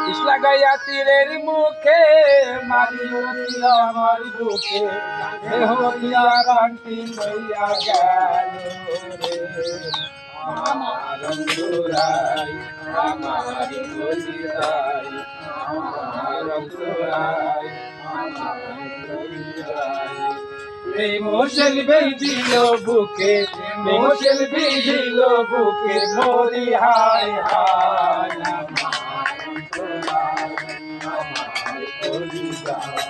ইস লাগাইয়া তীরের মুখে মারিল তীর আমার বুকে দেহ দিয়া প্রাণটি লইয়া গেল রে আমার অন্তরায় আমার কলিজায় আমার অন্তরায় আমার কলিজায় প্রেমশীল বেদিল বুকে প্রেমশীল বেদিল বুকে মরি হায় হায় আমার অন্তরায় আমার কলিজায়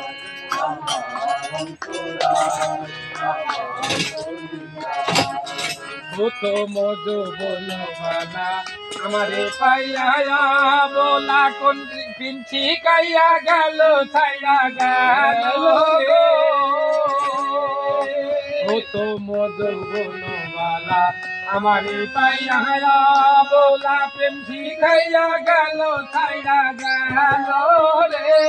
আমার অন্তরায় আমার কলিজায় ভূত মধু বলবানা আমারে পাইয়া বলা কোন পিঞ্চি কাইয়া গেল ছাইয়া গেল ভূত মধু বলবানা আমারে পাইয়া বলা পিঞ্চি কাইয়া গেল ছাইয়া গেল রে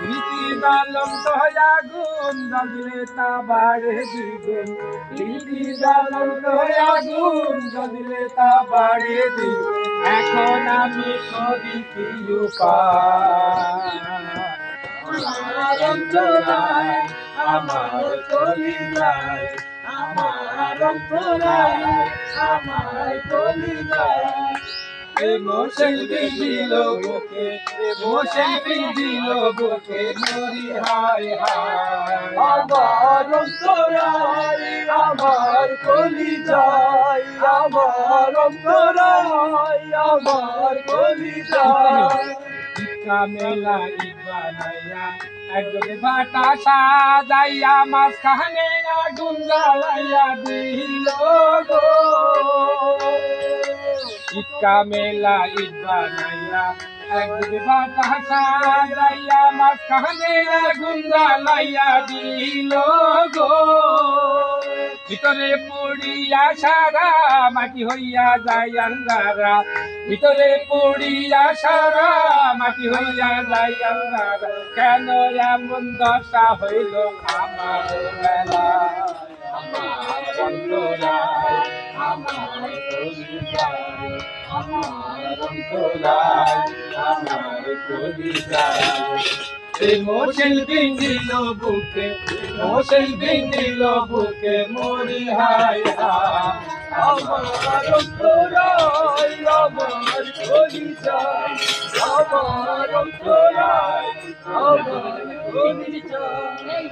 রীতি জালম দয়া গুণ জগলে তা বাড়ে দ্বিগুণ রীতি জালম দয়া গুণ জগলে তা বাড়ে দ্বিগুণ এখন আমি করি কি উপায় আমার অন্তরায় আমার কলিজায় আমার অন্তরায় আমার কলিজায় প্রেমশীল বেদিল বুকে প্রেমশীল বেদিল বুকে মরি হায় হায় আমার অন্তরায় আমার কলিজায় আমার অন্তরায় আমার কলিজায় ইকা মেলা ইবানাইয়া একজন বাটা সাজাইয়া মাঝখানে আগুন জ্বালাইয়া দিল গো ইকা মেলা ইবানাইয়া একজন বাটা সাজাইয়া মাঝখানে আগুন জ্বালাইয়া দিল গো ভিতরে পড়িয়া সারা মাটি হইয়া যায় আঙ্গারা ভিতরে পড়িয়া সারা মাটি হইয়া যায় আঙ্গারা কেন এমন দশা হইল আমার বেলা আমার অন্তরায় আমার কলিজায় আমার অন্তরায় আমার কলিজায় প্রেমশীল বেদিল বুকে প্রেমশীল বেদিল বুকে মরি হায় হায় আমার অন্তরায় আমার কলিজায় আমার অন্তরায় আমার কলিজায়